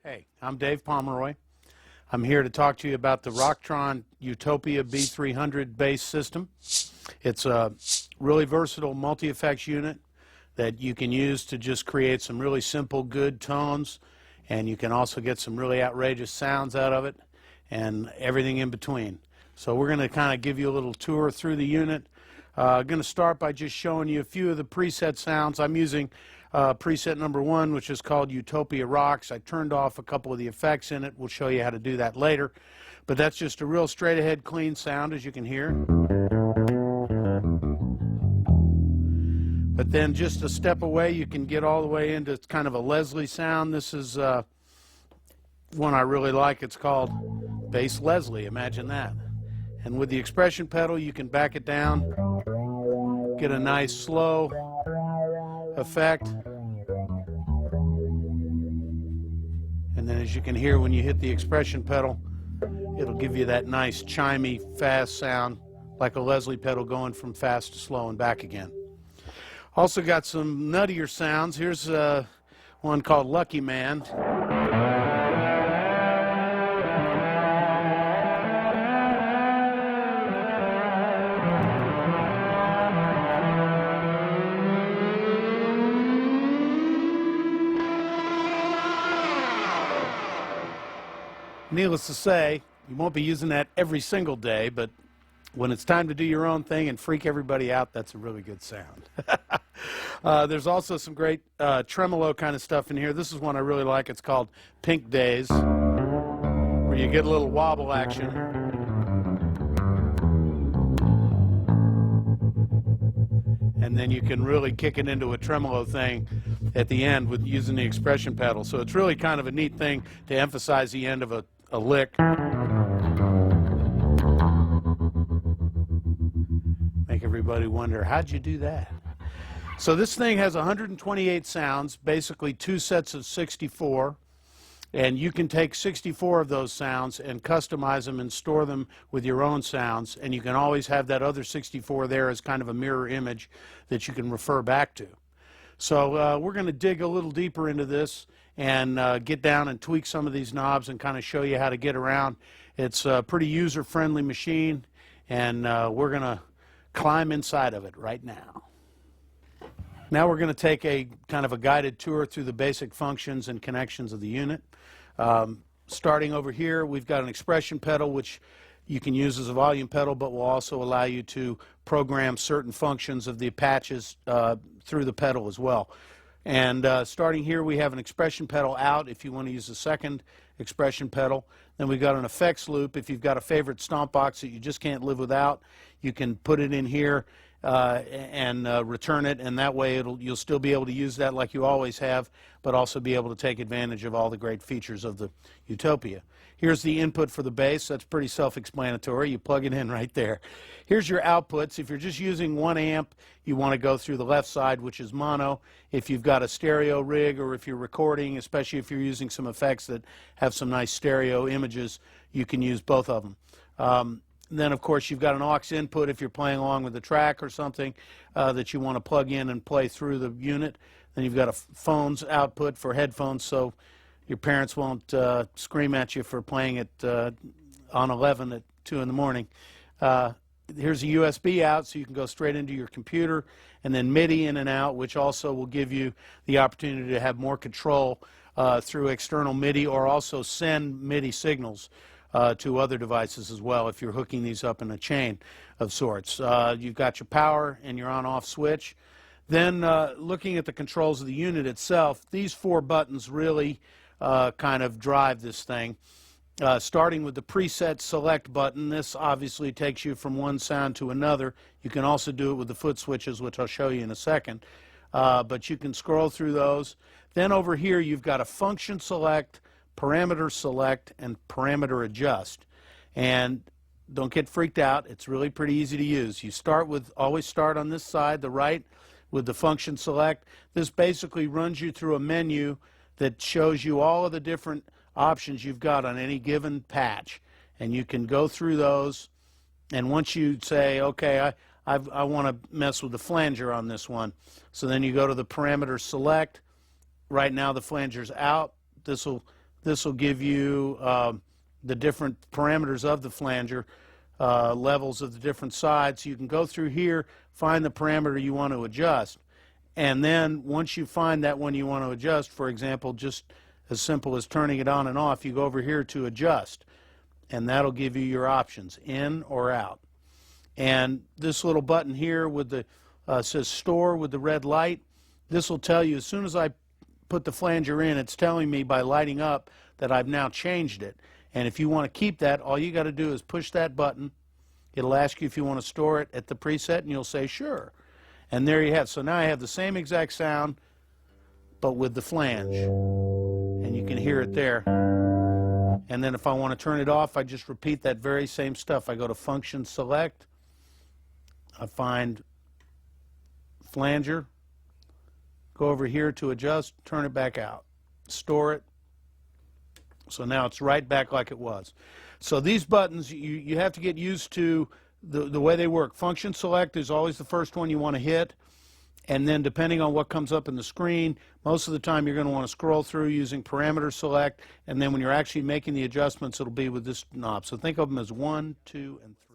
Hey, I'm Dave Pomeroy. I'm here to talk to you about the Rocktron Utopia B300 bass system. It's a really versatile multi-effects unit that you can use to just create some really simple, good tones, and you can also get some really outrageous sounds out of it and everything in between. So we're going to kind of give you a little tour through the unit. I'm going to start by just showing you a few of the preset sounds. I'm using preset number 1, which is called Utopia Rocks. I turned off a couple of the effects in it. We'll show you how to do that later. But that's just a real straight ahead clean sound, as you can hear. But then just a step away, you can get all the way into kind of a Leslie sound. This is one I really like. It's called Bass Leslie. Imagine that. And with the expression pedal, you can back it down, get a nice slow effect. And then as you can hear when you hit the expression pedal, it'll give you that nice chimey fast sound like a Leslie pedal going from fast to slow and back again. Also got some nuttier sounds. Here's one called Lucky Man. Needless to say, you won't be using that every single day, but when it's time to do your own thing and freak everybody out, that's a really good sound. There's also some great tremolo kind of stuff in here. This is one I really like. It's called Pink Days, where you get a little wobble action. And then you can really kick it into a tremolo thing at the end with using the expression pedal. So it's really kind of a neat thing to emphasize the end of a lick. Make everybody wonder, how'd you do that? So this thing has 128 sounds, basically 2 sets of 64, and you can take 64 of those sounds and customize them and store them with your own sounds, and you can always have that other 64 there as kind of a mirror image that you can refer back to. So we're going to dig a little deeper into this and get down and tweak some of these knobs and kind of show you how to get around. It's a pretty user-friendly machine, and we're going to climb inside of it right now. Now we're going to take a kind of a guided tour through the basic functions and connections of the unit. Starting over here, we've got an expression pedal, which you can use as a volume pedal, but will also allow you to program certain functions of the patches through the pedal as well. And starting here, we have an expression pedal out if you want to use a second expression pedal. Then we've got an effects loop. If you've got a favorite stomp box that you just can't live without, you can put it in here and return it, and that way you'll still be able to use that like you always have, but also be able to take advantage of all the great features of the Utopia. Here's the input for the bass. That's pretty self-explanatory. You plug it in right there. Here's your outputs. If you're just using 1 amp, you want to go through the left side, which is mono. If you've got a stereo rig, or if you're recording, especially if you're using some effects that have some nice stereo images, you can use both of them. Then, of course, you've got an aux input if you're playing along with a track or something that you want to plug in and play through the unit. Then you've got a phone's output for headphones, so your parents won't scream at you for playing it on 11 at 2 in the morning. Here's a USB out, so you can go straight into your computer, and then MIDI in and out, which also will give you the opportunity to have more control through external MIDI, or also send MIDI signals to other devices as well if you're hooking these up in a chain of sorts. You've got your power and your on-off switch. Then looking at the controls of the unit itself, these 4 buttons really kind of drive this thing. Starting with the preset select button, this obviously takes you from one sound to another. You can also do it with the foot switches, which I'll show you in a second. But you can scroll through those. Then over here you've got a function select, parameter select, and parameter adjust. And don't get freaked out. It's really pretty easy to use. You start with, always start on this side, the right, with the function select. This basically runs you through a menu that shows you all of the different options you've got on any given patch. And you can go through those, and once you say, okay, I want to mess with the flanger on this one. So then you go to the parameter select. Right now the flanger's out. This This will give you the different parameters of the flanger, levels of the different sides. You can go through here, find the parameter you want to adjust, and then once you find that one you want to adjust, for example, just as simple as turning it on and off, you go over here to adjust, and that'll give you your options, in or out. And this little button here with the says store with the red light, this will tell you as soon as I put the flanger in, it's telling me by lighting up that I've now changed it. And if you want to keep that, all you got to do is push that button. It'll ask you if you want to store it at the preset, and you'll say sure. And there you have it. So now I have the same exact sound, but with the flange. And you can hear it there. And then if I want to turn it off, I just repeat that very same stuff. I go to Function Select. I find flanger. Go over here to adjust, turn it back out. Store it. So now it's right back like it was. So these buttons, you have to get used to the way they work. Function Select is always the first one you want to hit, and then depending on what comes up in the screen, most of the time you're going to want to scroll through using Parameter Select, and then when you're actually making the adjustments, it'll be with this knob. So think of them as 1, 2, and 3.